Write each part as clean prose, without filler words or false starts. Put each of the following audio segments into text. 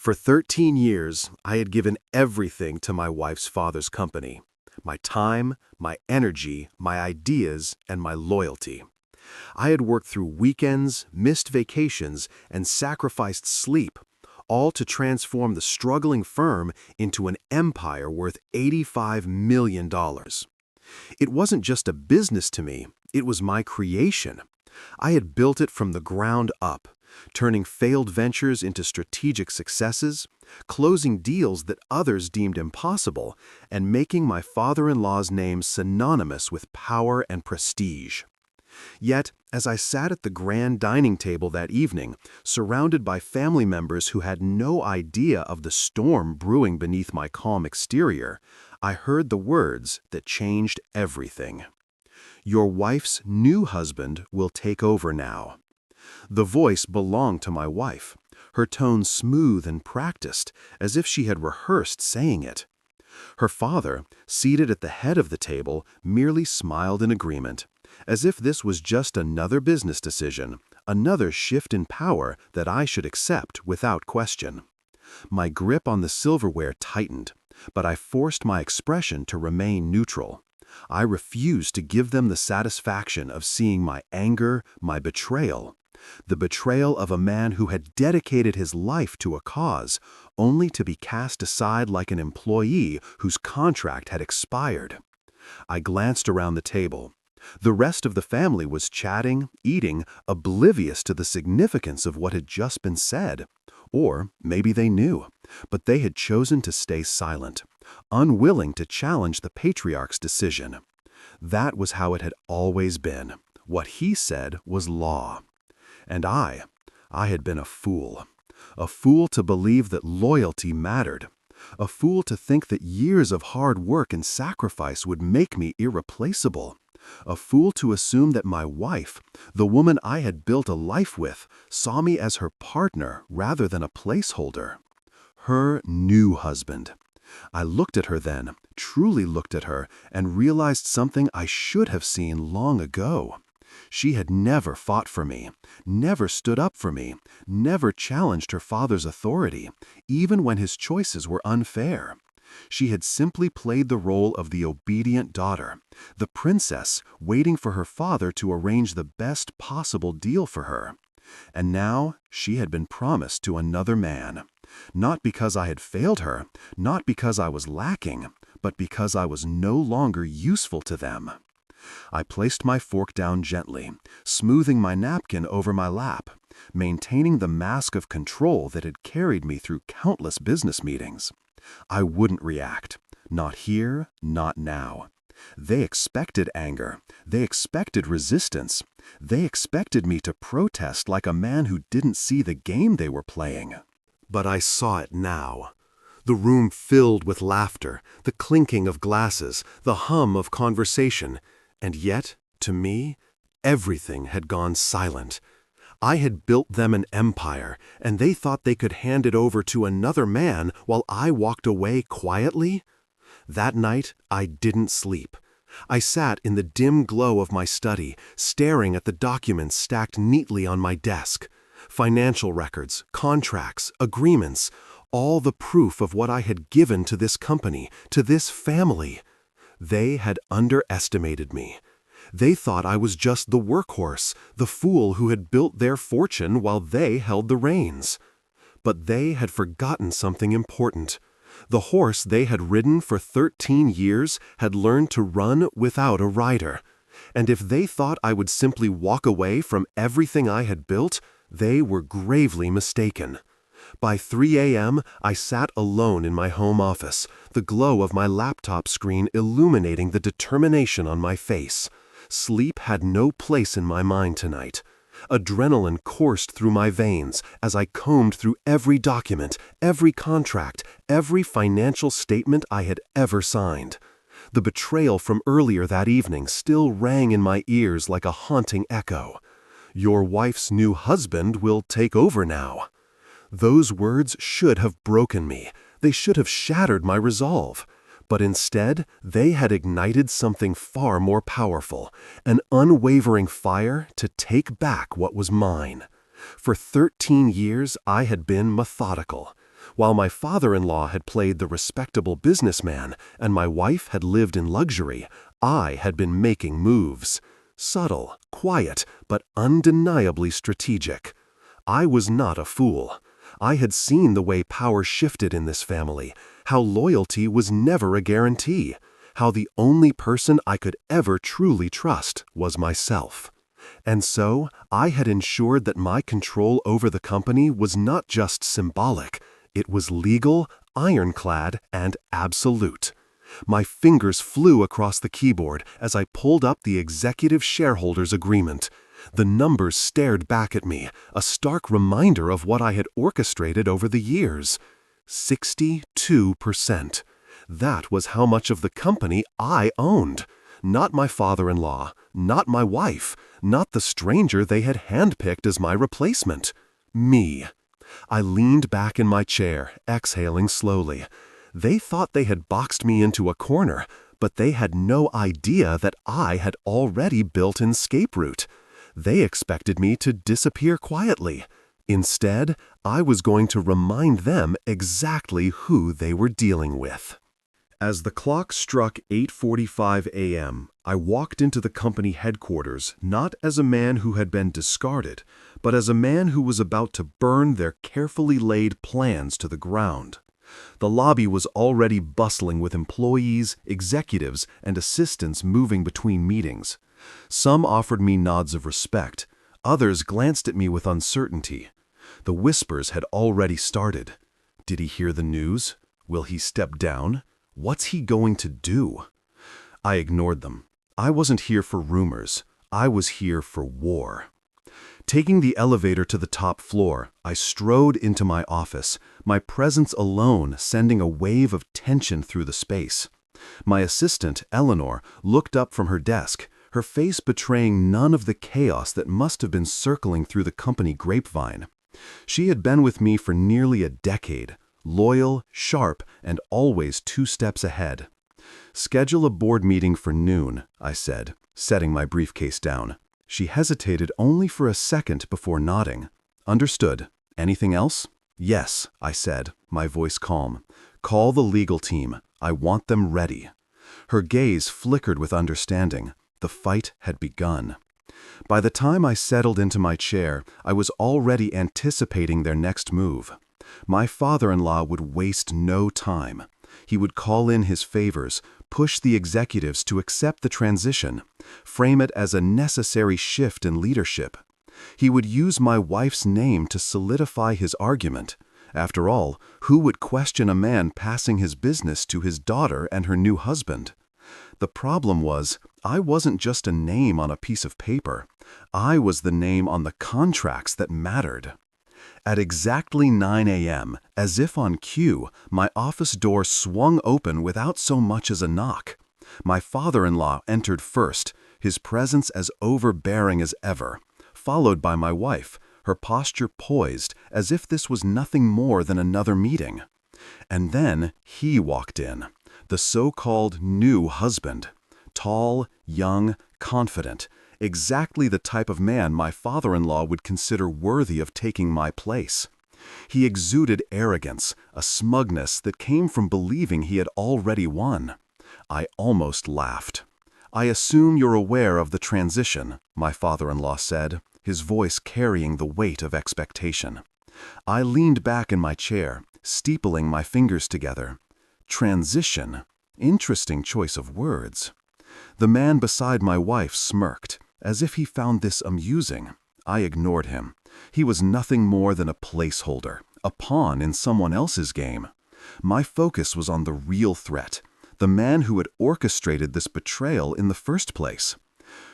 For 13 years, I had given everything to my wife's father's company. My time, my energy, my ideas, and my loyalty. I had worked through weekends, missed vacations, and sacrificed sleep, all to transform the struggling firm into an empire worth $85 million. It wasn't just a business to me, it was my creation. I had built it from the ground up, turning failed ventures into strategic successes, closing deals that others deemed impossible, and making my father-in-law's name synonymous with power and prestige. Yet, as I sat at the grand dining table that evening, surrounded by family members who had no idea of the storm brewing beneath my calm exterior, I heard the words that changed everything. "Your wife's new husband will take over now." The voice belonged to my wife, her tone smooth and practiced, as if she had rehearsed saying it. Her father, seated at the head of the table, merely smiled in agreement, as if this was just another business decision, another shift in power that I should accept without question. My grip on the silverware tightened, but I forced my expression to remain neutral. I refused to give them the satisfaction of seeing my anger, my betrayal. The betrayal of a man who had dedicated his life to a cause, only to be cast aside like an employee whose contract had expired. I glanced around the table. The rest of the family was chatting, eating, oblivious to the significance of what had just been said. Or maybe they knew, but they had chosen to stay silent, unwilling to challenge the patriarch's decision. That was how it had always been. What he said was law. And I had been a fool to believe that loyalty mattered, a fool to think that years of hard work and sacrifice would make me irreplaceable, a fool to assume that my wife, the woman I had built a life with, saw me as her partner rather than a placeholder. Her new husband. I looked at her then, truly looked at her, and realized something I should have seen long ago. She had never fought for me, never stood up for me, never challenged her father's authority, even when his choices were unfair. She had simply played the role of the obedient daughter, the princess waiting for her father to arrange the best possible deal for her. And now she had been promised to another man, not because I had failed her, not because I was lacking, but because I was no longer useful to them. I placed my fork down gently, smoothing my napkin over my lap, maintaining the mask of control that had carried me through countless business meetings. I wouldn't react. Not here, not now. They expected anger. They expected resistance. They expected me to protest like a man who didn't see the game they were playing. But I saw it now. The room filled with laughter, the clinking of glasses, the hum of conversation. And yet, to me, everything had gone silent. I had built them an empire, and they thought they could hand it over to another man while I walked away quietly? That night, I didn't sleep. I sat in the dim glow of my study, staring at the documents stacked neatly on my desk. Financial records, contracts, agreements, all the proof of what I had given to this company, to this family. They had underestimated me. They thought I was just the workhorse, the fool who had built their fortune while they held the reins. But they had forgotten something important. The horse they had ridden for 13 years had learned to run without a rider. And if they thought I would simply walk away from everything I had built, they were gravely mistaken. By 3 a.m., I sat alone in my home office, the glow of my laptop screen illuminating the determination on my face. Sleep had no place in my mind tonight. Adrenaline coursed through my veins as I combed through every document, every contract, every financial statement I had ever signed. The betrayal from earlier that evening still rang in my ears like a haunting echo. "Your wife's new husband will take over now." Those words should have broken me. They should have shattered my resolve. But instead, they had ignited something far more powerful, an unwavering fire to take back what was mine. For 13 years, I had been methodical. While my father-in-law had played the respectable businessman and my wife had lived in luxury, I had been making moves. Subtle, quiet, but undeniably strategic. I was not a fool. I had seen the way power shifted in this family, how loyalty was never a guarantee, how the only person I could ever truly trust was myself. And so, I had ensured that my control over the company was not just symbolic, it was legal, ironclad, and absolute. My fingers flew across the keyboard as I pulled up the executive shareholders agreement. The numbers stared back at me, a stark reminder of what I had orchestrated over the years. 62%. That was how much of the company I owned. Not my father-in-law, not my wife, not the stranger they had handpicked as my replacement. Me. I leaned back in my chair, exhaling slowly. They thought they had boxed me into a corner, but they had no idea that I had already built an escape route. They expected me to disappear quietly. Instead, I was going to remind them exactly who they were dealing with. As the clock struck 8:45 a.m., I walked into the company headquarters not as a man who had been discarded, but as a man who was about to burn their carefully laid plans to the ground. The lobby was already bustling with employees, executives, and assistants moving between meetings. Some offered me nods of respect. Others glanced at me with uncertainty. The whispers had already started. Did he hear the news? Will he step down? What's he going to do? I ignored them. I wasn't here for rumors. I was here for war. Taking the elevator to the top floor, I strode into my office, my presence alone sending a wave of tension through the space. My assistant, Eleanor, looked up from her desk, her face betraying none of the chaos that must have been circling through the company grapevine. She had been with me for nearly a decade, loyal, sharp, and always 2 steps ahead. "Schedule a board meeting for noon," I said, setting my briefcase down. She hesitated only for a second before nodding. "Understood. Anything else?" "Yes," I said, my voice calm. "Call the legal team. I want them ready." Her gaze flickered with understanding. The fight had begun. By the time I settled into my chair, I was already anticipating their next move. My father-in-law would waste no time. He would call in his favors, push the executives to accept the transition, frame it as a necessary shift in leadership. He would use my wife's name to solidify his argument. After all, who would question a man passing his business to his daughter and her new husband? The problem was, I wasn't just a name on a piece of paper. I was the name on the contracts that mattered. At exactly 9 a.m., as if on cue, my office door swung open without so much as a knock. My father-in-law entered first, his presence as overbearing as ever, followed by my wife, her posture poised as if this was nothing more than another meeting. And then he walked in, the so-called new husband. Tall, young, confident, exactly the type of man my father-in-law would consider worthy of taking my place. He exuded arrogance, a smugness that came from believing he had already won. I almost laughed. "I assume you're aware of the transition," my father-in-law said, his voice carrying the weight of expectation. I leaned back in my chair, steepling my fingers together. Transition? Interesting choice of words. The man beside my wife smirked, as if he found this amusing. I ignored him. He was nothing more than a placeholder, a pawn in someone else's game. My focus was on the real threat, the man who had orchestrated this betrayal in the first place.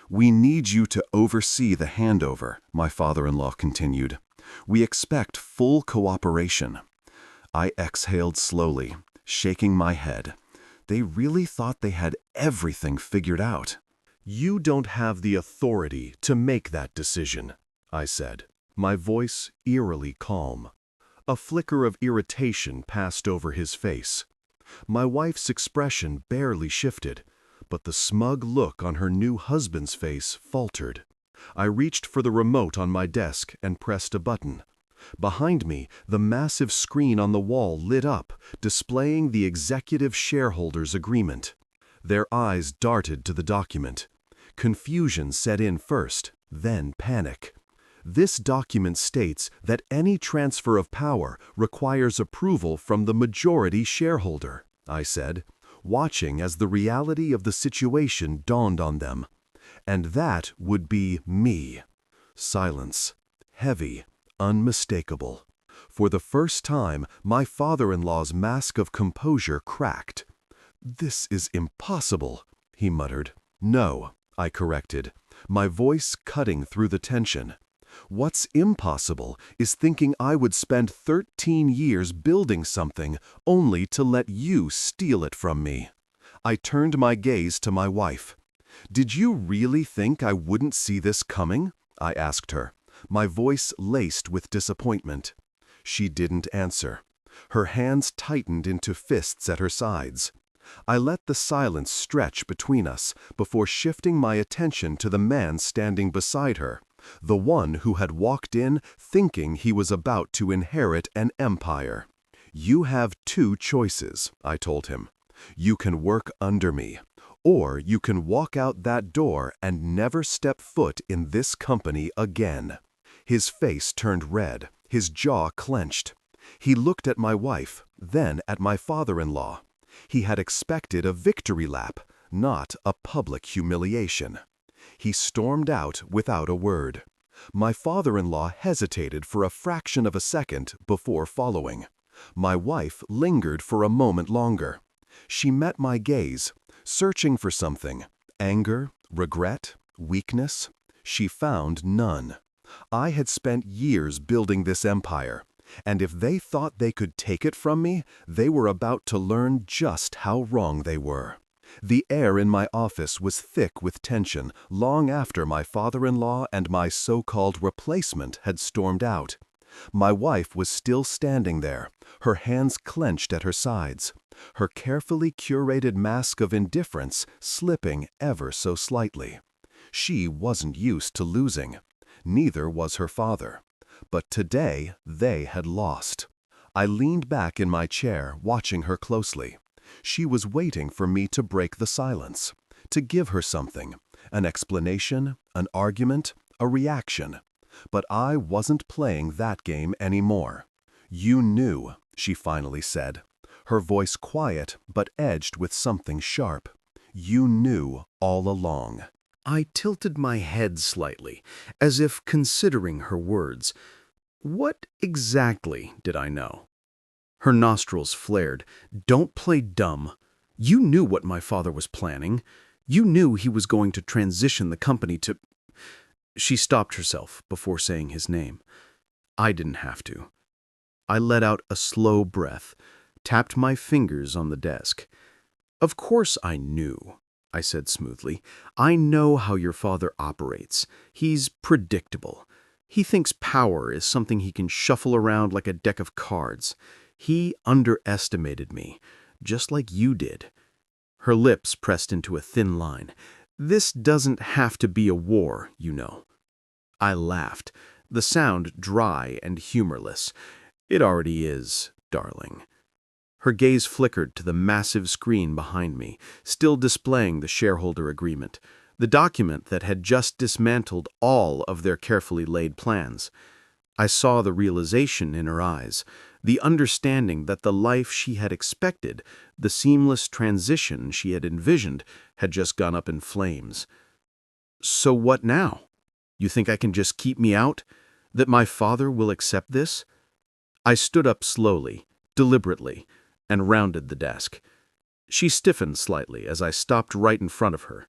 "We need you to oversee the handover," my father-in-law continued. "We expect full cooperation." I exhaled slowly, shaking my head. They really thought they had everything figured out. "You don't have the authority to make that decision," I said, my voice eerily calm. A flicker of irritation passed over his face. My wife's expression barely shifted, but the smug look on her new husband's face faltered. I reached for the remote on my desk and pressed a button. Behind me, the massive screen on the wall lit up, displaying the executive shareholders' agreement. Their eyes darted to the document. Confusion set in first, then panic. This document states that any transfer of power requires approval from the majority shareholder, I said, watching as the reality of the situation dawned on them. And that would be me. Silence. Heavy. Unmistakable. For the first time, my father-in-law's mask of composure cracked. "This is impossible," he muttered. "No," I corrected, my voice cutting through the tension. "What's impossible is thinking I would spend 13 years building something only to let you steal it from me." I turned my gaze to my wife. "Did you really think I wouldn't see this coming?" I asked her, my voice laced with disappointment. She didn't answer. Her hands tightened into fists at her sides. I let the silence stretch between us before shifting my attention to the man standing beside her, the one who had walked in thinking he was about to inherit an empire. "You have two choices," I told him. "You can work under me, or you can walk out that door and never step foot in this company again." His face turned red, his jaw clenched. He looked at my wife, then at my father-in-law. He had expected a victory lap, not a public humiliation. He stormed out without a word. My father-in-law hesitated for a fraction of a second before following. My wife lingered for a moment longer. She met my gaze, searching for something. Anger, regret, weakness. She found none. I had spent years building this empire, and if they thought they could take it from me, they were about to learn just how wrong they were. The air in my office was thick with tension long after my father-in-law and my so-called replacement had stormed out. My wife was still standing there, her hands clenched at her sides, her carefully curated mask of indifference slipping ever so slightly. She wasn't used to losing. Neither was her father. But today they had lost. I leaned back in my chair, watching her closely. She was waiting for me to break the silence, to give her something, an explanation, an argument, a reaction. But I wasn't playing that game anymore. "You knew," she finally said, her voice quiet but edged with something sharp. "You knew all along." I tilted my head slightly, as if considering her words. What exactly did I know? Her nostrils flared. "Don't play dumb. You knew what my father was planning. You knew he was going to transition the company to—" She stopped herself before saying his name. I didn't have to. I let out a slow breath, tapped my fingers on the desk. "Of course I knew," I said smoothly. "I know how your father operates. He's predictable. He thinks power is something he can shuffle around like a deck of cards. He underestimated me, just like you did." Her lips pressed into a thin line. "This doesn't have to be a war, you know." I laughed, the sound dry and humorless. "It already is, darling." Her gaze flickered to the massive screen behind me, still displaying the shareholder agreement, the document that had just dismantled all of their carefully laid plans. I saw the realization in her eyes, the understanding that the life she had expected, the seamless transition she had envisioned, had just gone up in flames. "So what now? You think I can just keep me out? That my father will accept this?" I stood up slowly, deliberately, and rounded the desk. She stiffened slightly as I stopped right in front of her.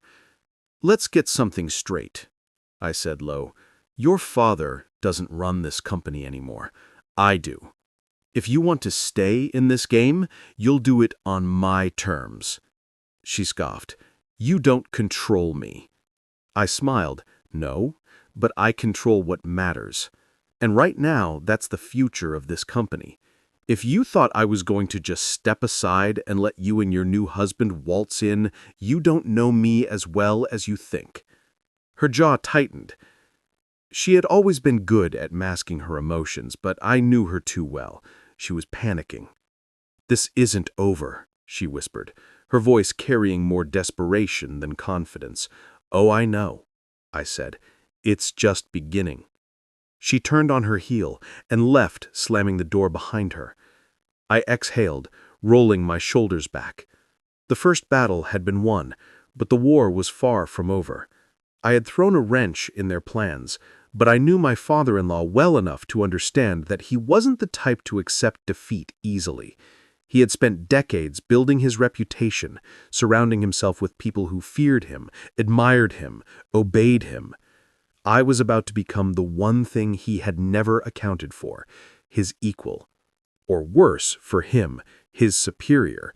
"Let's get something straight," I said low. "Your father doesn't run this company anymore. I do. If you want to stay in this game, you'll do it on my terms." She scoffed. "You don't control me." I smiled. "No, but I control what matters. And right now, that's the future of this company. If you thought I was going to just step aside and let you and your new husband waltz in, you don't know me as well as you think." Her jaw tightened. She had always been good at masking her emotions, but I knew her too well. She was panicking. "This isn't over," she whispered, her voice carrying more desperation than confidence. "Oh, I know," I said. "It's just beginning." She turned on her heel and left, slamming the door behind her. I exhaled, rolling my shoulders back. The first battle had been won, but the war was far from over. I had thrown a wrench in their plans, but I knew my father-in-law well enough to understand that he wasn't the type to accept defeat easily. He had spent decades building his reputation, surrounding himself with people who feared him, admired him, obeyed him. I was about to become the one thing he had never accounted for, his equal. Or worse, for him, his superior.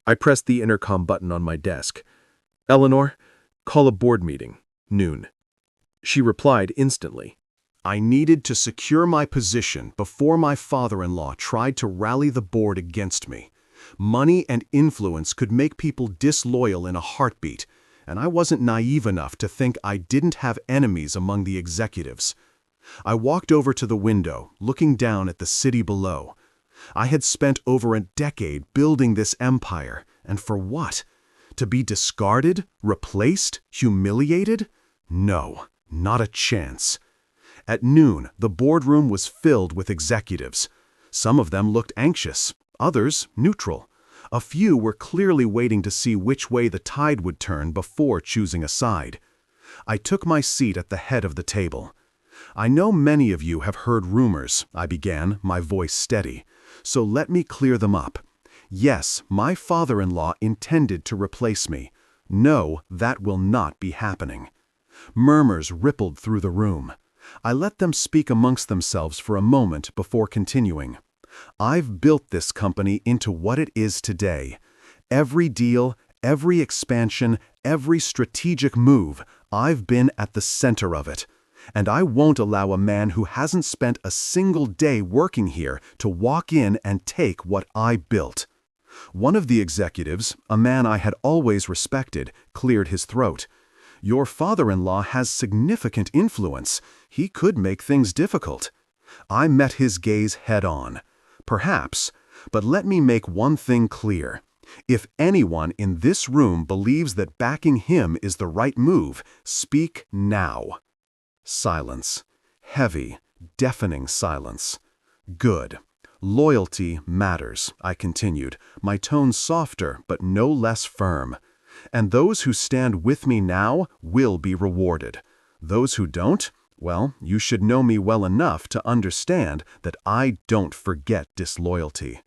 I pressed the intercom button on my desk. "Eleanor, call a board meeting. Noon." She replied instantly. I needed to secure my position before my father-in-law tried to rally the board against me. Money and influence could make people disloyal in a heartbeat, and I wasn't naive enough to think I didn't have enemies among the executives. I walked over to the window, looking down at the city below. I had spent over a decade building this empire, and for what? To be discarded, replaced, humiliated? No, not a chance. At noon, the boardroom was filled with executives. Some of them looked anxious, others neutral. A few were clearly waiting to see which way the tide would turn before choosing a side. I took my seat at the head of the table. "I know many of you have heard rumors," I began, my voice steady, "so let me clear them up. Yes, my father-in-law intended to replace me. No, that will not be happening." Murmurs rippled through the room. I let them speak amongst themselves for a moment before continuing. "I've built this company into what it is today. Every deal, every expansion, every strategic move, I've been at the center of it. And I won't allow a man who hasn't spent a single day working here to walk in and take what I built." One of the executives, a man I had always respected, cleared his throat. "Your father-in-law has significant influence. He could make things difficult." I met his gaze head-on. "Perhaps, but let me make one thing clear. If anyone in this room believes that backing him is the right move, speak now." Silence. Heavy, deafening silence. "Good. Loyalty matters," I continued, my tone softer but no less firm. "And those who stand with me now will be rewarded. Those who don't, well, you should know me well enough to understand that I don't forget disloyalty."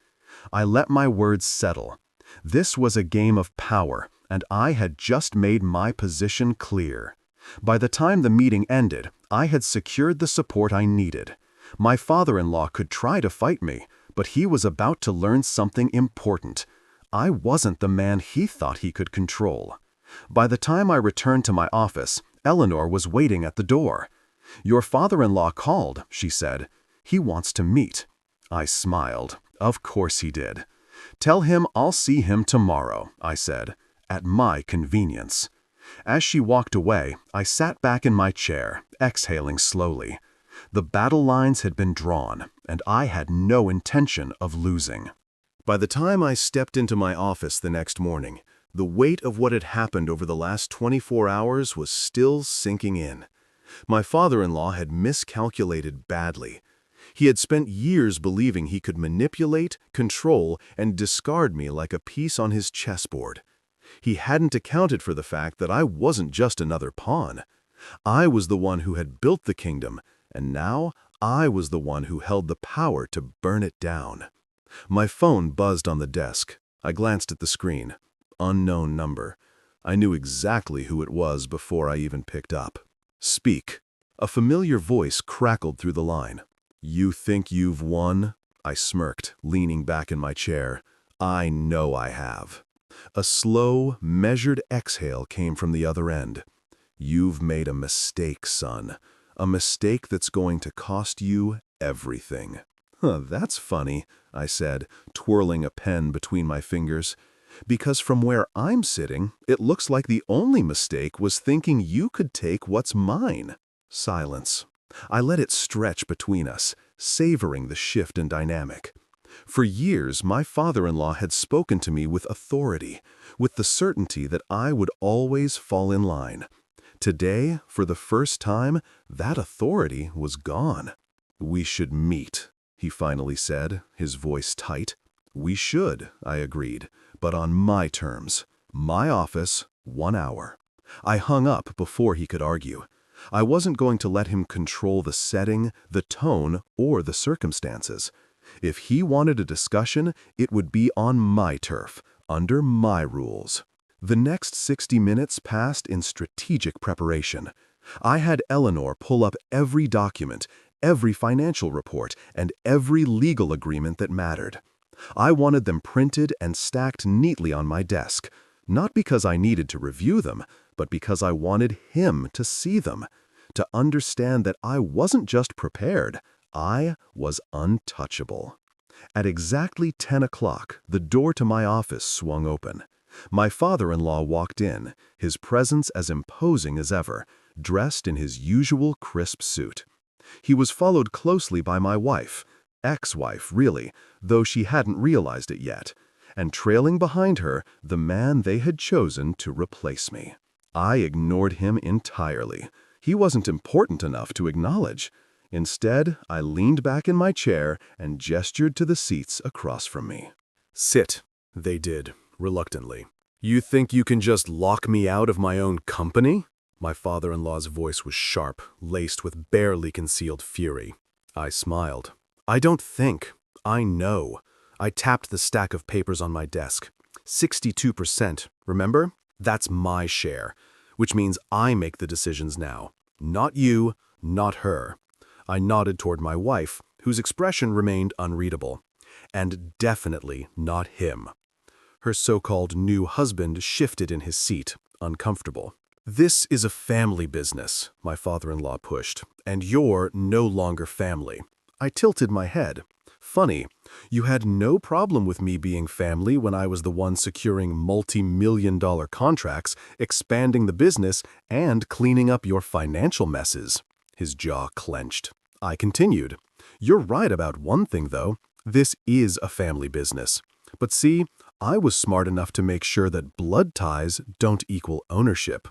I let my words settle. This was a game of power, and I had just made my position clear. By the time the meeting ended, I had secured the support I needed. My father-in-law could try to fight me, but he was about to learn something important. I wasn't the man he thought he could control. By the time I returned to my office, Eleanor was waiting at the door. "Your father-in-law called," she said. "He wants to meet." I smiled. Of course he did. "Tell him I'll see him tomorrow," I said, "at my convenience." As she walked away, I sat back in my chair, exhaling slowly. The battle lines had been drawn, and I had no intention of losing. By the time I stepped into my office the next morning, the weight of what had happened over the last 24 hours was still sinking in. My father-in-law had miscalculated badly. He had spent years believing he could manipulate, control, and discard me like a piece on his chessboard. He hadn't accounted for the fact that I wasn't just another pawn. I was the one who had built the kingdom, and now I was the one who held the power to burn it down. My phone buzzed on the desk. I glanced at the screen. Unknown number. I knew exactly who it was before I even picked up. "Speak." A familiar voice crackled through the line. "You think you've won?" I smirked, leaning back in my chair. "I know I have." A slow, measured exhale came from the other end. "You've made a mistake, son. A mistake that's going to cost you everything." That's funny," I said, twirling a pen between my fingers. "Because from where I'm sitting, it looks like the only mistake was thinking you could take what's mine." Silence. I let it stretch between us, savoring the shift in dynamic. For years, my father-in-law had spoken to me with authority, with the certainty that I would always fall in line. Today, for the first time, that authority was gone. "We should meet," he finally said, his voice tight. "We should," I agreed, "but on my terms. My office, 1 hour." I hung up before he could argue. I wasn't going to let him control the setting, the tone, or the circumstances. If he wanted a discussion, it would be on my turf, under my rules. The next 60 minutes passed in strategic preparation. I had Eleanor pull up every document, every financial report, and every legal agreement that mattered. I wanted them printed and stacked neatly on my desk, not because I needed to review them, but because I wanted him to see them, to understand that I wasn't just prepared, I was untouchable. At exactly 10 o'clock, the door to my office swung open. My father-in-law walked in, his presence as imposing as ever, dressed in his usual crisp suit. He was followed closely by my wife, ex-wife really, though she hadn't realized it yet, and trailing behind her, the man they had chosen to replace me. I ignored him entirely. He wasn't important enough to acknowledge. Instead, I leaned back in my chair and gestured to the seats across from me. "Sit," they did, reluctantly. "You think you can just lock me out of my own company?" My father-in-law's voice was sharp, laced with barely concealed fury. I smiled. "I don't think. I know." I tapped the stack of papers on my desk. 62%, remember? That's my share, which means I make the decisions now. Not you, not her. I nodded toward my wife, whose expression remained unreadable. And definitely not him. Her so-called new husband shifted in his seat, uncomfortable. "This is a family business," my father-in-law pushed, "and you're no longer family." I tilted my head. "Funny, you had no problem with me being family when I was the one securing multi-million-dollar contracts, expanding the business, and cleaning up your financial messes." His jaw clenched. I continued. "You're right about one thing, though. This is a family business. But see, I was smart enough to make sure that blood ties don't equal ownership."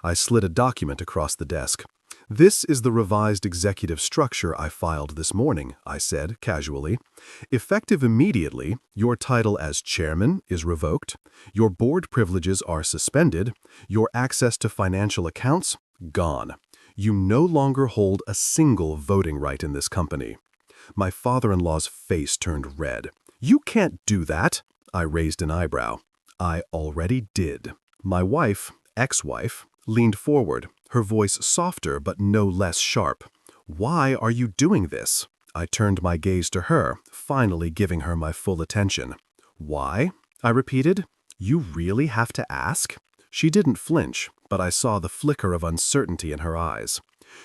I slid a document across the desk. "This is the revised executive structure I filed this morning," I said casually. "Effective immediately, your title as chairman is revoked, your board privileges are suspended, your access to financial accounts, gone. You no longer hold a single voting right in this company." My father-in-law's face turned red. "You can't do that." I raised an eyebrow. "I already did." My wife, ex-wife, leaned forward, her voice softer but no less sharp. "Why are you doing this?" I turned my gaze to her, finally giving her my full attention. "Why?" I repeated. "You really have to ask?" She didn't flinch, but I saw the flicker of uncertainty in her eyes.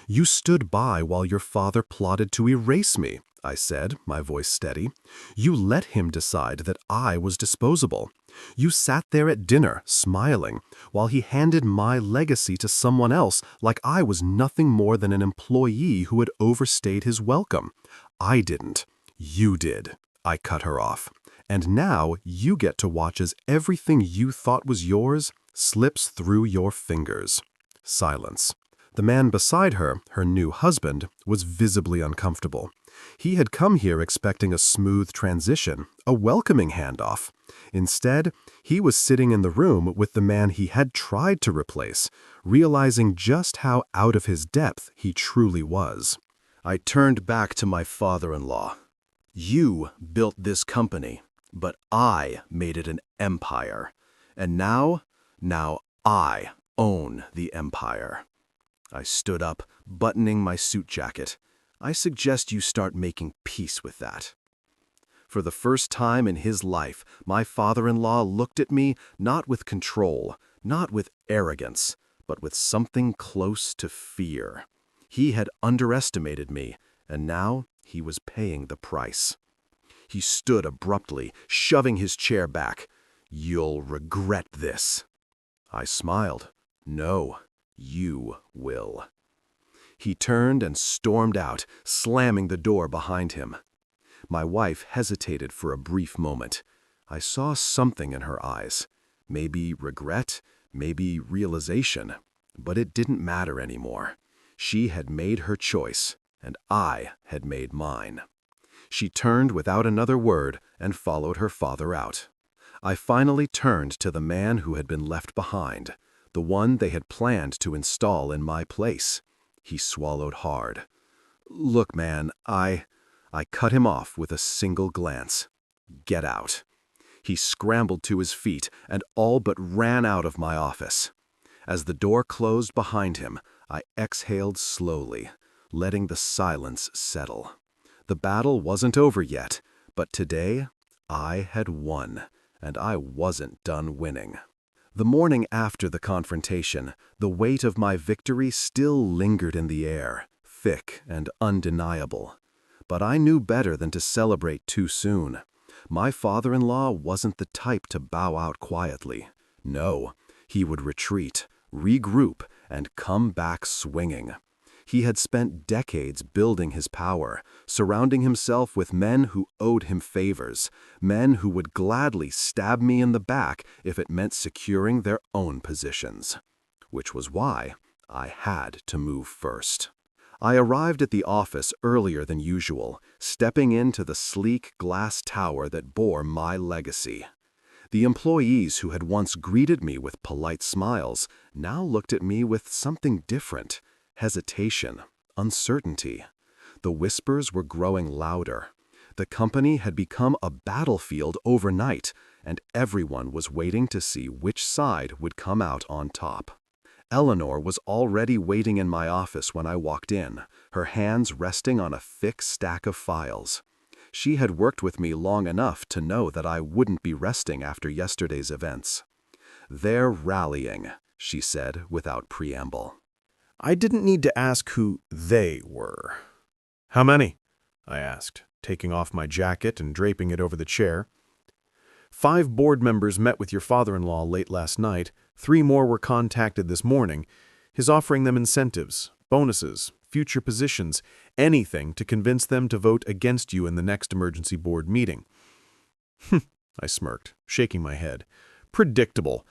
"You stood by while your father plotted to erase me," I said, my voice steady. "You let him decide that I was disposable. You sat there at dinner, smiling, while he handed my legacy to someone else like I was nothing more than an employee who had overstayed his welcome. I didn't. You did." I cut her off. "And now you get to watch as everything you thought was yours slips through your fingers." Silence. The man beside her, her new husband, was visibly uncomfortable. He had come here expecting a smooth transition, a welcoming handoff. Instead, he was sitting in the room with the man he had tried to replace, realizing just how out of his depth he truly was. I turned back to my father-in-law. "You built this company, but I made it an empire. And now I own the empire." I stood up, buttoning my suit jacket. "I suggest you start making peace with that." For the first time in his life, my father-in-law looked at me not with control, not with arrogance, but with something close to fear. He had underestimated me, and now he was paying the price. He stood abruptly, shoving his chair back. "You'll regret this." I smiled. "No, you will." He turned and stormed out, slamming the door behind him. My wife hesitated for a brief moment. I saw something in her eyes. Maybe regret, maybe realization. But it didn't matter anymore. She had made her choice, and I had made mine. She turned without another word and followed her father out. I finally turned to the man who had been left behind, the one they had planned to install in my place. He swallowed hard. "Look, man, I cut him off with a single glance. Get out." He scrambled to his feet and all but ran out of my office. As the door closed behind him, I exhaled slowly, letting the silence settle. The battle wasn't over yet, but today I had won, and I wasn't done winning. The morning after the confrontation, the weight of my victory still lingered in the air, thick and undeniable. But I knew better than to celebrate too soon. My father-in-law wasn't the type to bow out quietly. No, he would retreat, regroup, and come back swinging. He had spent decades building his power, surrounding himself with men who owed him favors, men who would gladly stab me in the back if it meant securing their own positions. Which was why I had to move first. I arrived at the office earlier than usual, stepping into the sleek glass tower that bore my legacy. The employees who had once greeted me with polite smiles now looked at me with something different: hesitation, uncertainty. The whispers were growing louder. The company had become a battlefield overnight, and everyone was waiting to see which side would come out on top. Eleanor was already waiting in my office when I walked in, her hands resting on a thick stack of files. She had worked with me long enough to know that I wouldn't be resting after yesterday's events. "They're rallying," she said without preamble. I didn't need to ask who they were. "How many?" I asked, taking off my jacket and draping it over the chair. "5 board members met with your father-in-law late last night. 3 more were contacted this morning. He's offering them incentives, bonuses, future positions, anything to convince them to vote against you in the next emergency board meeting." I smirked, shaking my head. "Predictable.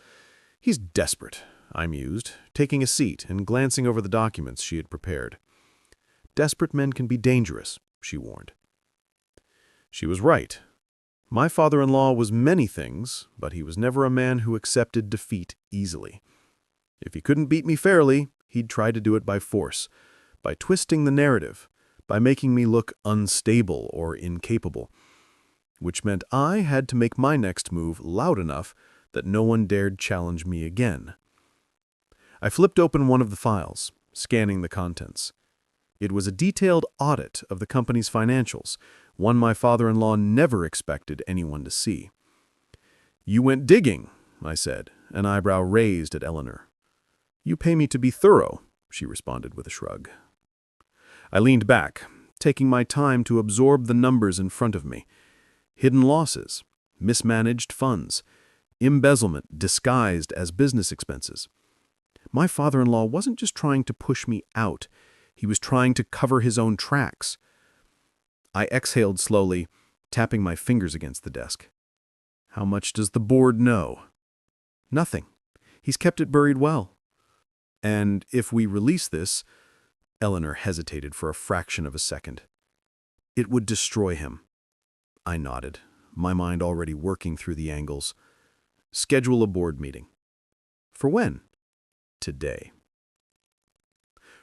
He's desperate," I mused, taking a seat and glancing over the documents she had prepared. "Desperate men can be dangerous," she warned. She was right. My father-in-law was many things, but he was never a man who accepted defeat easily. If he couldn't beat me fairly, he'd try to do it by force, by twisting the narrative, by making me look unstable or incapable, which meant I had to make my next move loud enough that no one dared challenge me again. I flipped open one of the files, scanning the contents. It was a detailed audit of the company's financials, one my father-in-law never expected anyone to see. "You went digging," I said, an eyebrow raised at Eleanor. "You pay me to be thorough," she responded with a shrug. I leaned back, taking my time to absorb the numbers in front of me. Hidden losses, mismanaged funds, embezzlement disguised as business expenses. My father-in-law wasn't just trying to push me out, he was trying to cover his own tracks. I exhaled slowly, tapping my fingers against the desk. "How much does the board know?" "Nothing. He's kept it buried well." "And if we release this," Eleanor hesitated for a fraction of a second, "it would destroy him." I nodded, my mind already working through the angles. "Schedule a board meeting." "For when?" "Today."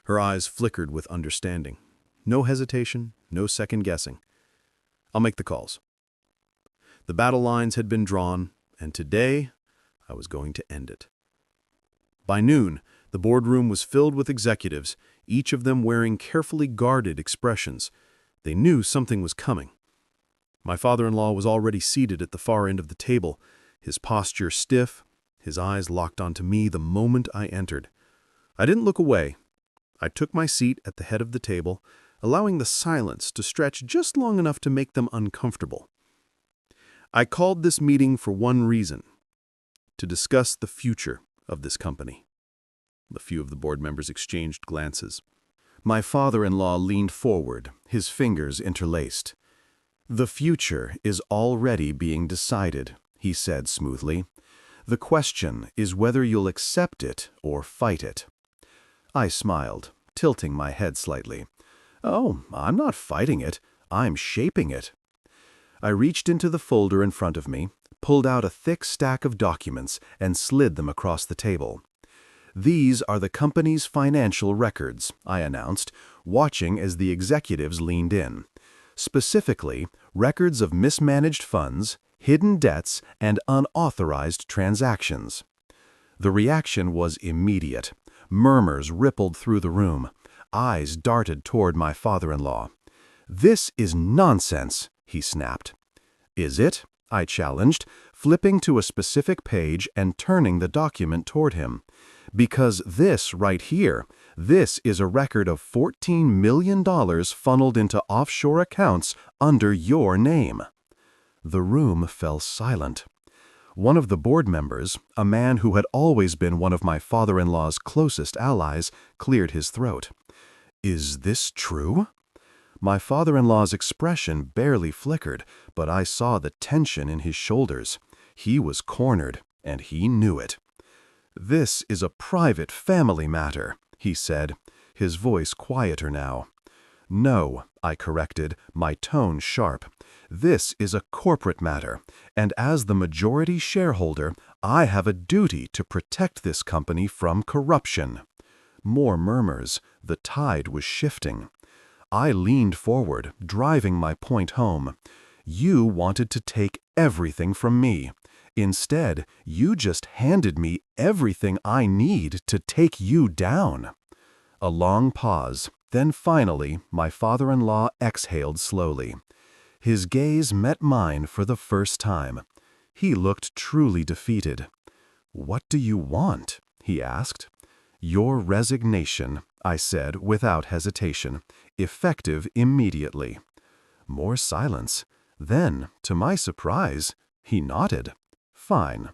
Her eyes flickered with understanding. No hesitation, no second guessing. "I'll make the calls." The battle lines had been drawn, and today I was going to end it. By noon, the boardroom was filled with executives, each of them wearing carefully guarded expressions. They knew something was coming. My father-in-law was already seated at the far end of the table, his posture stiff, his eyes locked onto me the moment I entered. I didn't look away. I took my seat at the head of the table, allowing the silence to stretch just long enough to make them uncomfortable. I called this meeting for one reason: to discuss the future of this company. A few of the board members exchanged glances. My father-in-law leaned forward, his fingers interlaced. "The future is already being decided," he said smoothly. "The question is whether you'll accept it or fight it." I smiled, tilting my head slightly. "Oh, I'm not fighting it. I'm shaping it." I reached into the folder in front of me, pulled out a thick stack of documents, and slid them across the table. "These are the company's financial records," I announced, watching as the executives leaned in. "Specifically, records of mismanaged funds, hidden debts, and unauthorized transactions." The reaction was immediate. Murmurs rippled through the room. Eyes darted toward my father-in-law. "This is nonsense," he snapped. "Is it?" I challenged, flipping to a specific page and turning the document toward him. "Because this right here, this is a record of $14 million funneled into offshore accounts under your name." The room fell silent. One of the board members, a man who had always been one of my father-in-law's closest allies, cleared his throat. "Is this true?" My father-in-law's expression barely flickered, but I saw the tension in his shoulders. He was cornered, and he knew it. "This is a private family matter," he said, his voice quieter now. "No," I corrected, my tone sharp. "This is a corporate matter, and as the majority shareholder, I have a duty to protect this company from corruption." More murmurs. The tide was shifting. I leaned forward, driving my point home. "You wanted to take everything from me. Instead, you just handed me everything I need to take you down." A long pause. Then finally, my father-in-law exhaled slowly. His gaze met mine for the first time. He looked truly defeated. "What do you want?" he asked. "Your resignation," I said without hesitation, "effective immediately." More silence. Then, to my surprise, he nodded. "Fine."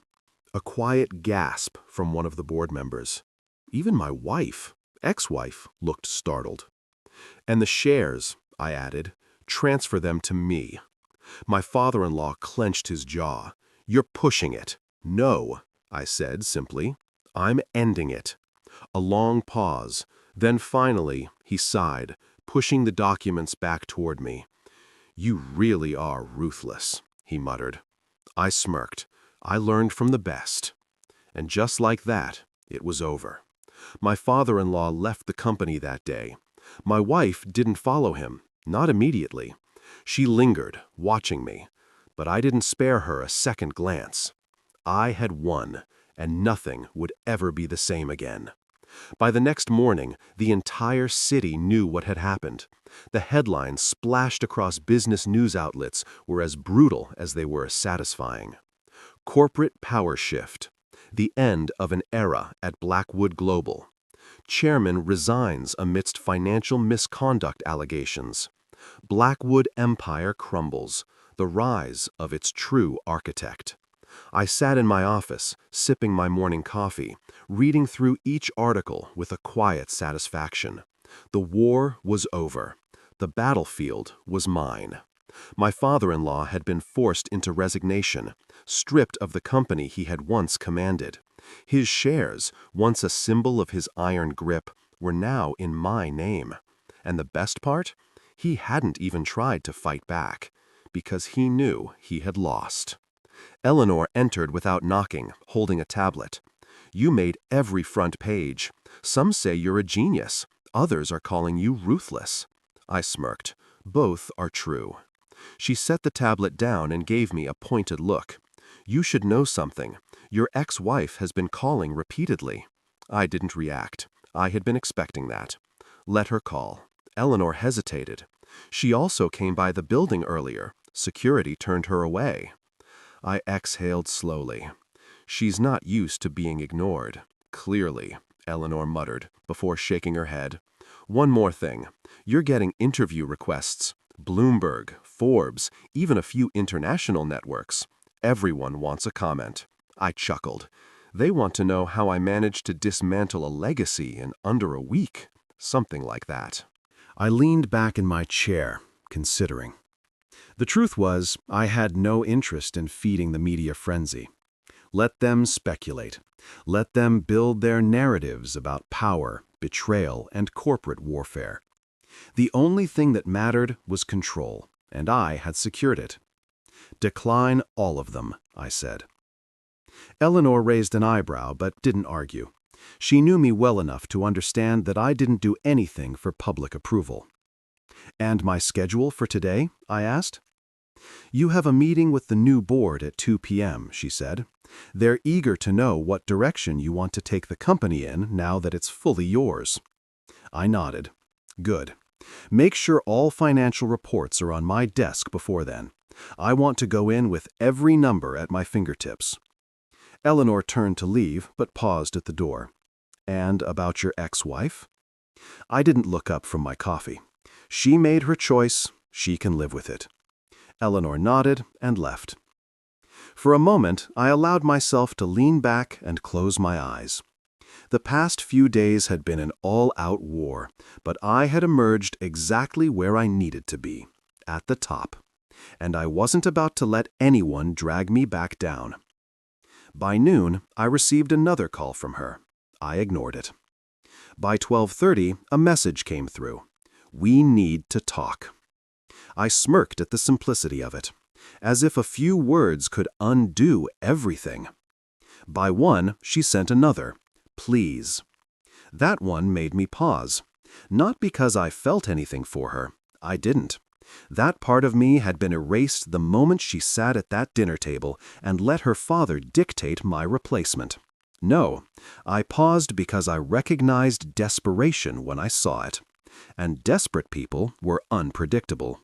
A quiet gasp from one of the board members. Even my wife, ex-wife, looked startled. "And the shares," I added, "transfer them to me." My father-in-law clenched his jaw. "You're pushing it." "No," I said simply. "I'm ending it." A long pause. Then finally, he sighed, pushing the documents back toward me. "You really are ruthless," he muttered. I smirked. I learned from the best. And just like that, it was over. My father-in-law left the company that day. My wife didn't follow him, not immediately. She lingered, watching me, but I didn't spare her a second glance. I had won, and nothing would ever be the same again. By the next morning, the entire city knew what had happened. The headlines splashed across business news outlets were as brutal as they were satisfying. Corporate power shift. The end of an era at Blackwood Global. Chairman resigns amidst financial misconduct allegations. Blackwood empire crumbles. The rise of its true architect. I sat in my office, sipping my morning coffee, reading through each article with a quiet satisfaction. The war was over. The battlefield was mine. My father-in-law had been forced into resignation, stripped of the company he had once commanded. His shares, once a symbol of his iron grip, were now in my name. And the best part? He hadn't even tried to fight back, because he knew he had lost. Eleanor entered without knocking, holding a tablet. "You made every front page. Some say you're a genius. Others are calling you ruthless." I smirked. Both are true. She set the tablet down and gave me a pointed look. "You should know something. Your ex-wife has been calling repeatedly." I didn't react. I had been expecting that. Let her call. Eleanor hesitated. "She also came by the building earlier. Security turned her away." I exhaled slowly. "She's not used to being ignored." "Clearly," Eleanor muttered, before shaking her head. "One more thing. You're getting interview requests. Bloomberg, Forbes, even a few international networks. Everyone wants a comment." I chuckled. "They want to know how I managed to dismantle a legacy in under a week." Something like that. I leaned back in my chair, considering. The truth was, I had no interest in feeding the media frenzy. Let them speculate. Let them build their narratives about power, betrayal, and corporate warfare. The only thing that mattered was control, and I had secured it. Decline all of them, I said. Eleanor raised an eyebrow but didn't argue. She knew me well enough to understand that I didn't do anything for public approval. And my schedule for today? I asked. You have a meeting with the new board at 2 p.m., she said. They're eager to know what direction you want to take the company in now that it's fully yours. I nodded. Good. Make sure all financial reports are on my desk before then. I want to go in with every number at my fingertips. Eleanor turned to leave, but paused at the door. And about your ex-wife? I didn't look up from my coffee. She made her choice. She can live with it. Eleanor nodded and left. For a moment, I allowed myself to lean back and close my eyes. The past few days had been an all-out war, but I had emerged exactly where I needed to be, at the top. And I wasn't about to let anyone drag me back down. By noon, I received another call from her. I ignored it. By 12:30, a message came through. We need to talk. I smirked at the simplicity of it, as if a few words could undo everything. By 1, she sent another, please. That one made me pause, not because I felt anything for her. I didn't. That part of me had been erased the moment she sat at that dinner table and let her father dictate my replacement. No, I paused because I recognized desperation when I saw it. And desperate people were unpredictable.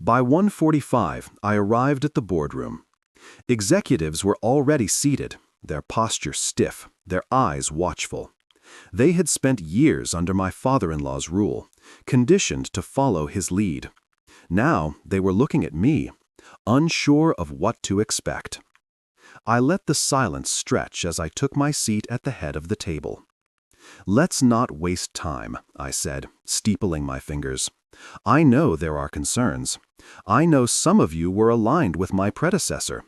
By 1:45, I arrived at the boardroom. Executives were already seated, their posture stiff, their eyes watchful. They had spent years under my father-in-law's rule, conditioned to follow his lead. Now they were looking at me, unsure of what to expect. I let the silence stretch as I took my seat at the head of the table. Let's not waste time, I said, steepling my fingers. I know there are concerns. I know some of you were aligned with my predecessor.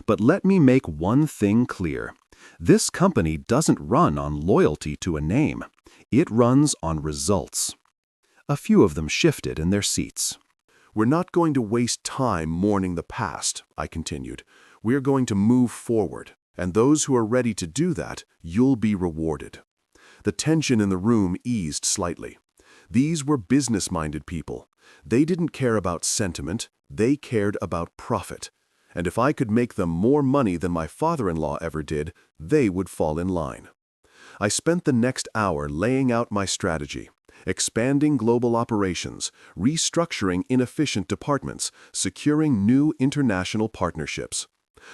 But let me make one thing clear. This company doesn't run on loyalty to a name. It runs on results. A few of them shifted in their seats. We're not going to waste time mourning the past, I continued. We're going to move forward, and those who are ready to do that, you'll be rewarded. The tension in the room eased slightly. These were business-minded people. They didn't care about sentiment, they cared about profit. And if I could make them more money than my father-in-law ever did, they would fall in line. I spent the next hour laying out my strategy, expanding global operations, restructuring inefficient departments, securing new international partnerships.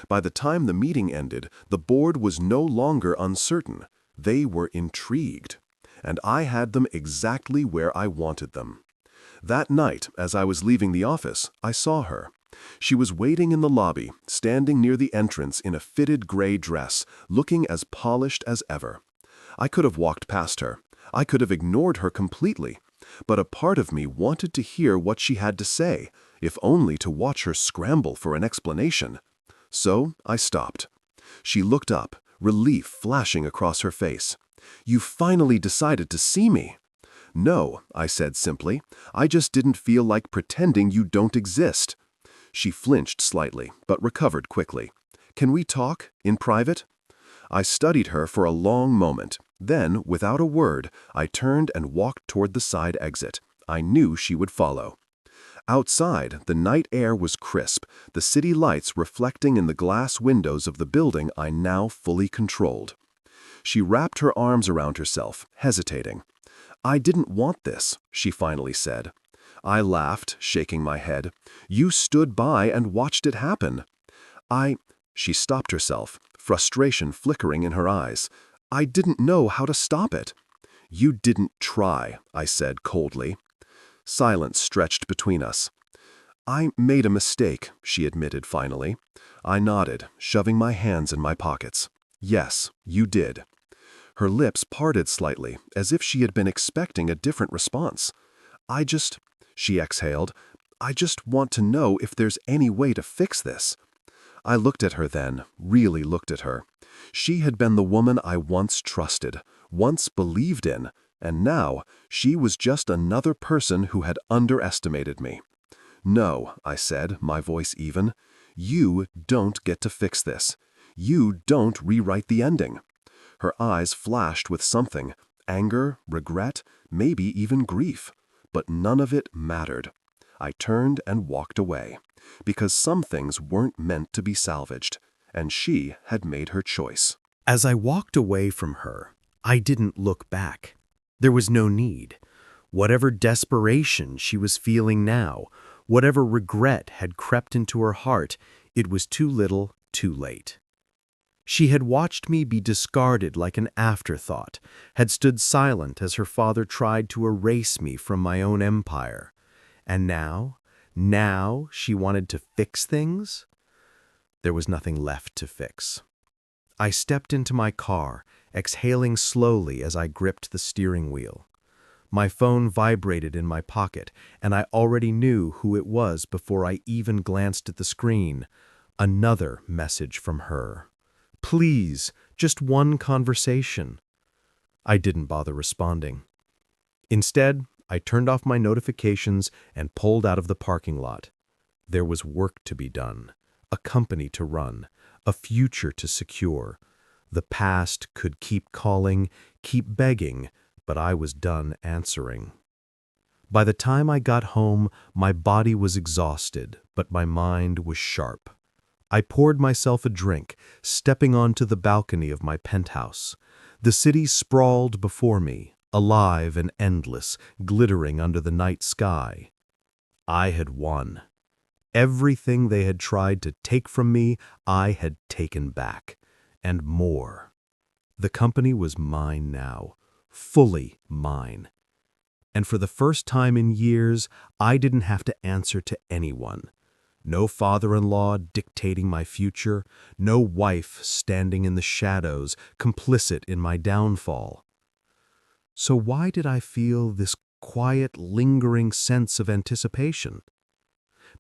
By the time the meeting ended, the board was no longer uncertain. They were intrigued. And I had them exactly where I wanted them. That night, as I was leaving the office, I saw her. She was waiting in the lobby, standing near the entrance in a fitted gray dress, looking as polished as ever. I could have walked past her. I could have ignored her completely. But a part of me wanted to hear what she had to say, if only to watch her scramble for an explanation. So I stopped. She looked up, relief flashing across her face. You finally decided to see me. No, I said simply. I just didn't feel like pretending you don't exist. She flinched slightly, but recovered quickly. Can we talk, in private? I studied her for a long moment. Then, without a word, I turned and walked toward the side exit. I knew she would follow. Outside, the night air was crisp, the city lights reflecting in the glass windows of the building I now fully controlled. She wrapped her arms around herself, hesitating. I didn't want this, she finally said. I laughed, shaking my head. You stood by and watched it happen. She stopped herself, frustration flickering in her eyes. I didn't know how to stop it. You didn't try, I said coldly. Silence stretched between us. I made a mistake, she admitted finally. I nodded, shoving my hands in my pockets. Yes, you did. Her lips parted slightly, as if she had been expecting a different response. She exhaled, I just want to know if there's any way to fix this. I looked at her then, really looked at her. She had been the woman I once trusted, once believed in, and now she was just another person who had underestimated me. No, I said, my voice even. You don't get to fix this. You don't rewrite the ending. Her eyes flashed with something, anger, regret, maybe even grief. But none of it mattered. I turned and walked away, because some things weren't meant to be salvaged, and she had made her choice. As I walked away from her, I didn't look back. There was no need. Whatever desperation she was feeling now, whatever regret had crept into her heart, it was too little, too late. She had watched me be discarded like an afterthought, had stood silent as her father tried to erase me from my own empire. And now she wanted to fix things? There was nothing left to fix. I stepped into my car, exhaling slowly as I gripped the steering wheel. My phone vibrated in my pocket, and I already knew who it was before I even glanced at the screen. Another message from her. Please, just one conversation. I didn't bother responding. Instead, I turned off my notifications and pulled out of the parking lot. There was work to be done, a company to run, a future to secure. The past could keep calling, keep begging, but I was done answering. By the time I got home, my body was exhausted, but my mind was sharp. I poured myself a drink, stepping onto the balcony of my penthouse. The city sprawled before me, alive and endless, glittering under the night sky. I had won. Everything they had tried to take from me, I had taken back, and more. The company was mine now, fully mine. And for the first time in years, I didn't have to answer to anyone. No father-in-law dictating my future, no wife standing in the shadows, complicit in my downfall. So why did I feel this quiet, lingering sense of anticipation?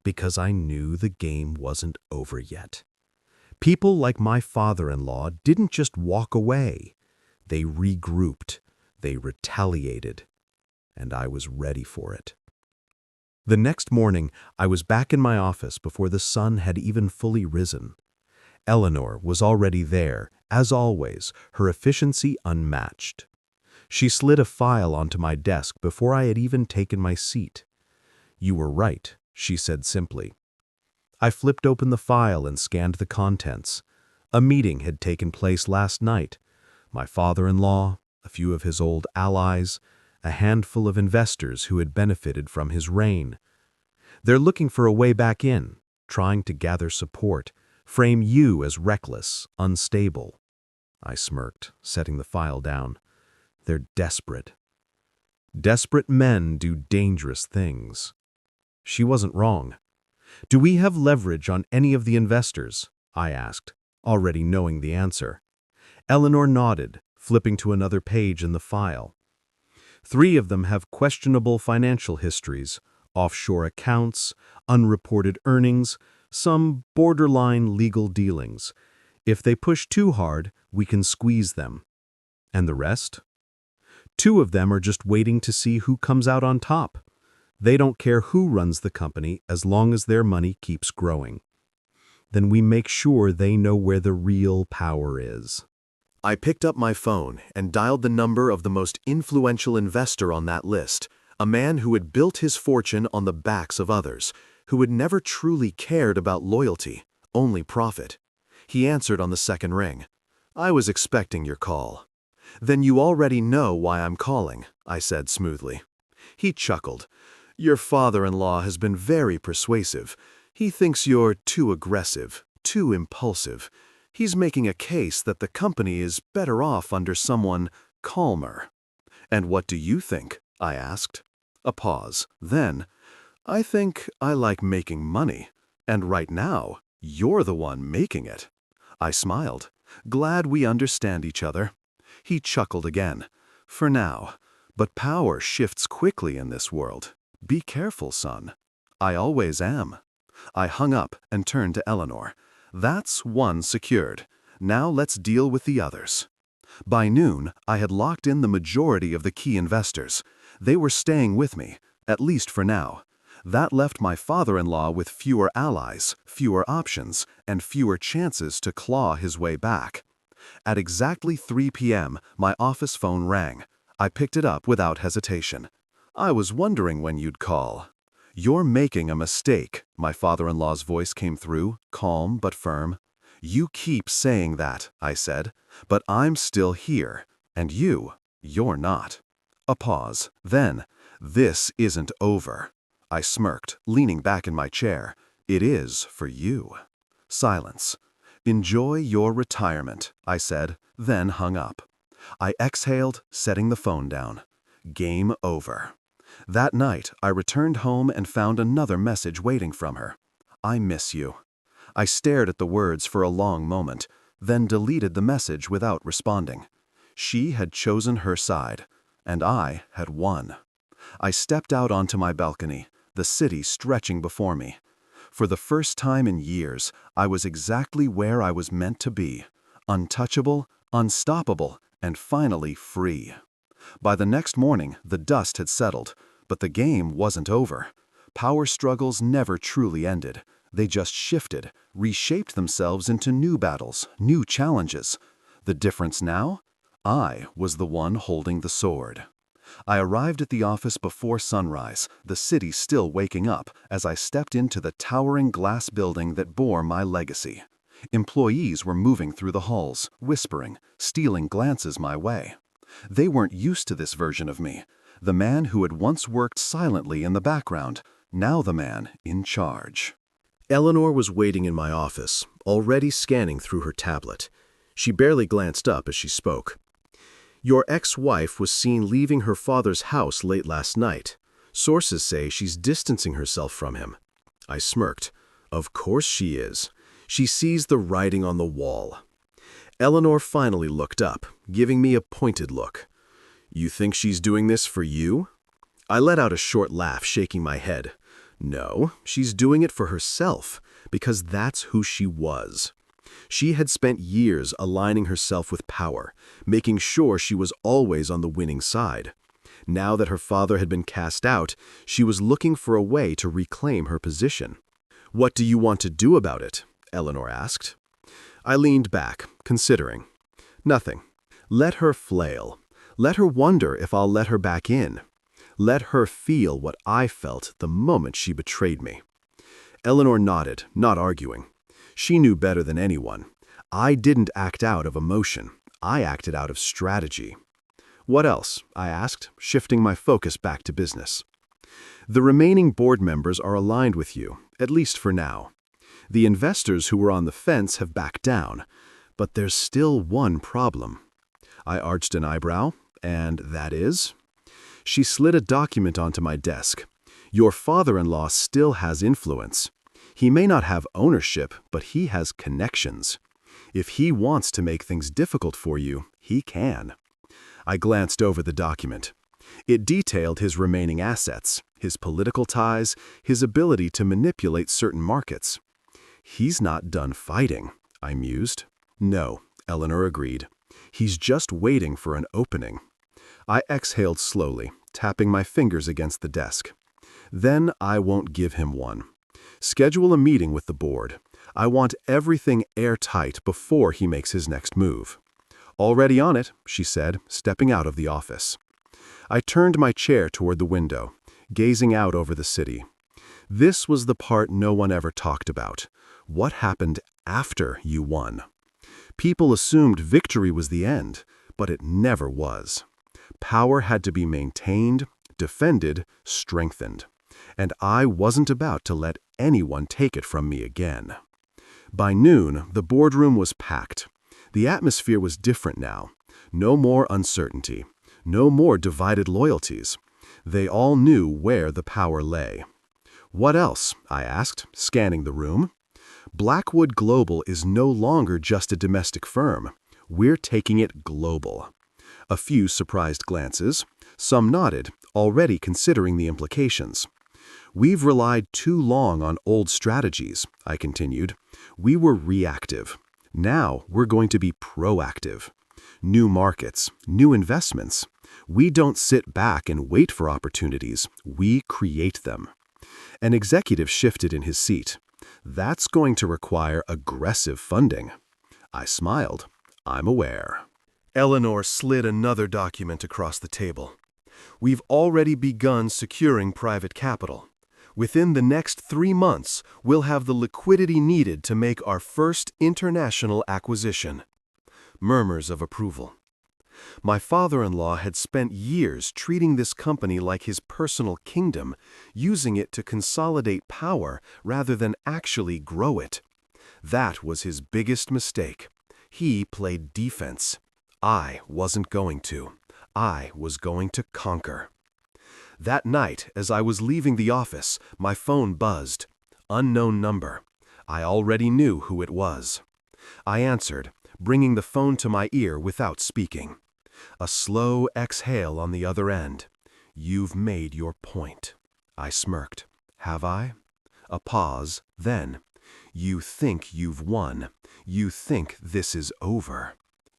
Because I knew the game wasn't over yet. People like my father-in-law didn't just walk away. They regrouped, they retaliated, and I was ready for it. The next morning, I was back in my office before the sun had even fully risen. Eleanor was already there, as always, her efficiency unmatched. She slid a file onto my desk before I had even taken my seat. "You were right," she said simply. I flipped open the file and scanned the contents. A meeting had taken place last night. My father-in-law, a few of his old allies, a handful of investors who had benefited from his reign. They're looking for a way back in, trying to gather support, frame you as reckless, unstable. I smirked, setting the file down. They're desperate. Desperate men do dangerous things. She wasn't wrong. "Do we have leverage on any of the investors?" I asked, already knowing the answer. Eleanor nodded, flipping to another page in the file. 3 of them have questionable financial histories, offshore accounts, unreported earnings, some borderline legal dealings. If they push too hard, we can squeeze them. And the rest? 2 of them are just waiting to see who comes out on top. They don't care who runs the company as long as their money keeps growing. Then we make sure they know where the real power is. I picked up my phone and dialed the number of the most influential investor on that list, a man who had built his fortune on the backs of others, who had never truly cared about loyalty, only profit. He answered on the second ring. "I was expecting your call." "Then you already know why I'm calling," I said smoothly. He chuckled. "Your father-in-law has been very persuasive. He thinks you're too aggressive, too impulsive. He's making a case that the company is better off under someone calmer." "And what do you think?" I asked. A pause. Then, "I think I like making money, and right now, you're the one making it." I smiled. "Glad we understand each other." He chuckled again. For now. But power shifts quickly in this world. Be careful, son. I always am. I hung up and turned to Eleanor. That's one secured. Now let's deal with the others. By noon, I had locked in the majority of the key investors. They were staying with me, at least for now. That left my father-in-law with fewer allies, fewer options, and fewer chances to claw his way back. At exactly 3 p.m., my office phone rang. I picked it up without hesitation. I was wondering when you'd call. You're making a mistake, my father-in-law's voice came through, calm but firm. You keep saying that, I said, but I'm still here, and you're not. A pause. Then, this isn't over. I smirked, leaning back in my chair. It is for you. Silence. Enjoy your retirement, I said, then hung up. I exhaled, setting the phone down. Game over. That night, I returned home and found another message waiting from her. I miss you. I stared at the words for a long moment, then deleted the message without responding. She had chosen her side, and I had won. I stepped out onto my balcony, the city stretching before me. For the first time in years, I was exactly where I was meant to be, untouchable, unstoppable, and finally free. By the next morning, the dust had settled, but the game wasn't over. Power struggles never truly ended. They just shifted, reshaped themselves into new battles, new challenges. The difference now? I was the one holding the sword. I arrived at the office before sunrise, the city still waking up, as I stepped into the towering glass building that bore my legacy. Employees were moving through the halls, whispering, stealing glances my way. They weren't used to this version of me, the man who had once worked silently in the background, now the man in charge. Eleanor was waiting in my office, already scanning through her tablet. She barely glanced up as she spoke. Your ex-wife was seen leaving her father's house late last night. Sources say she's distancing herself from him. I smirked. Of course she is. She sees the writing on the wall. Eleanor finally looked up, giving me a pointed look. You think she's doing this for you? I let out a short laugh, shaking my head. No, she's doing it for herself, because that's who she was. She had spent years aligning herself with power, making sure she was always on the winning side. Now that her father had been cast out, she was looking for a way to reclaim her position. What do you want to do about it? Eleanor asked. I leaned back, considering. Nothing. Let her flail. Let her wonder if I'll let her back in. Let her feel what I felt the moment she betrayed me. Eleanor nodded, not arguing. She knew better than anyone. I didn't act out of emotion. I acted out of strategy. What else? I asked, shifting my focus back to business. The remaining board members are aligned with you, at least for now. The investors who were on the fence have backed down, but there's still one problem. I arched an eyebrow, and that is? She slid a document onto my desk. Your father-in-law still has influence. He may not have ownership, but he has connections. If he wants to make things difficult for you, he can. I glanced over the document. It detailed his remaining assets, his political ties, his ability to manipulate certain markets. He's not done fighting, I mused. No, Eleanor agreed. He's just waiting for an opening. I exhaled slowly, tapping my fingers against the desk. Then I won't give him one. Schedule a meeting with the board. I want everything airtight before he makes his next move. Already on it, she said, stepping out of the office. I turned my chair toward the window, gazing out over the city. This was the part no one ever talked about. What happened after you won? People assumed victory was the end, but it never was. Power had to be maintained, defended, strengthened. And I wasn't about to let anyone take it from me again. By noon, the boardroom was packed. The atmosphere was different now. No more uncertainty. No more divided loyalties. They all knew where the power lay. What else? I asked, scanning the room. Blackwood Global is no longer just a domestic firm. We're taking it global. A few surprised glances. Some nodded, already considering the implications. "We've relied too long on old strategies," I continued. "We were reactive. Now we're going to be proactive. New markets, new investments. We don't sit back and wait for opportunities. We create them." An executive shifted in his seat. "That's going to require aggressive funding." I smiled. "I'm aware." Eleanor slid another document across the table. "We've already begun securing private capital. Within the next 3 months, we'll have the liquidity needed to make our first international acquisition." Murmurs of approval. My father-in-law had spent years treating this company like his personal kingdom, using it to consolidate power rather than actually grow it. That was his biggest mistake. He played defense. I wasn't going to. I was going to conquer. That night, as I was leaving the office, my phone buzzed. Unknown number. I already knew who it was. I answered, bringing the phone to my ear without speaking. A slow exhale on the other end. "You've made your point." I smirked. "Have I?" A pause, then, "You think you've won. You think this is over."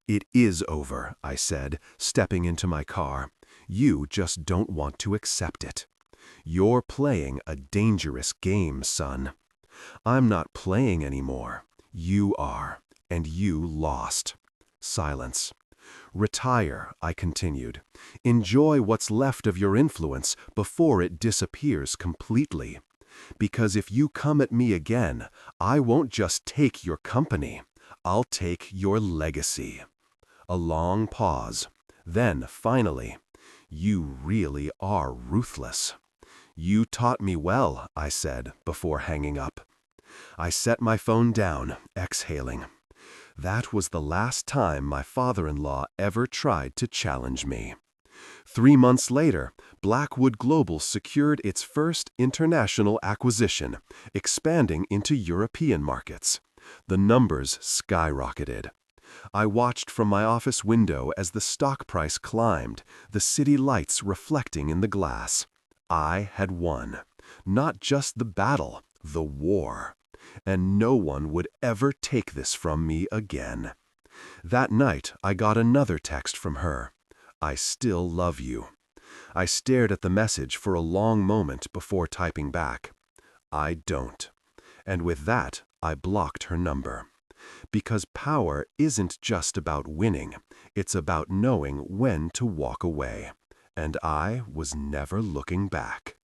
"It is over," I said, stepping into my car. "You just don't want to accept it. You're playing a dangerous game, son." "I'm not playing anymore. You are, and you lost." Silence. "Retire," I continued. "Enjoy what's left of your influence before it disappears completely. Because if you come at me again, I won't just take your company. I'll take your legacy." A long pause. Then, finally, "You really are ruthless." "You taught me well," I said, before hanging up. I set my phone down, exhaling. That was the last time my father-in-law ever tried to challenge me. 3 months later, Blackwood Global secured its first international acquisition, expanding into European markets. The numbers skyrocketed. I watched from my office window as the stock price climbed, the city lights reflecting in the glass. I had won. Not just the battle, the war. And no one would ever take this from me again. That night, I got another text from her. "I still love you." I stared at the message for a long moment before typing back. "I don't." And with that, I blocked her number. Because power isn't just about winning, it's about knowing when to walk away. And I was never looking back.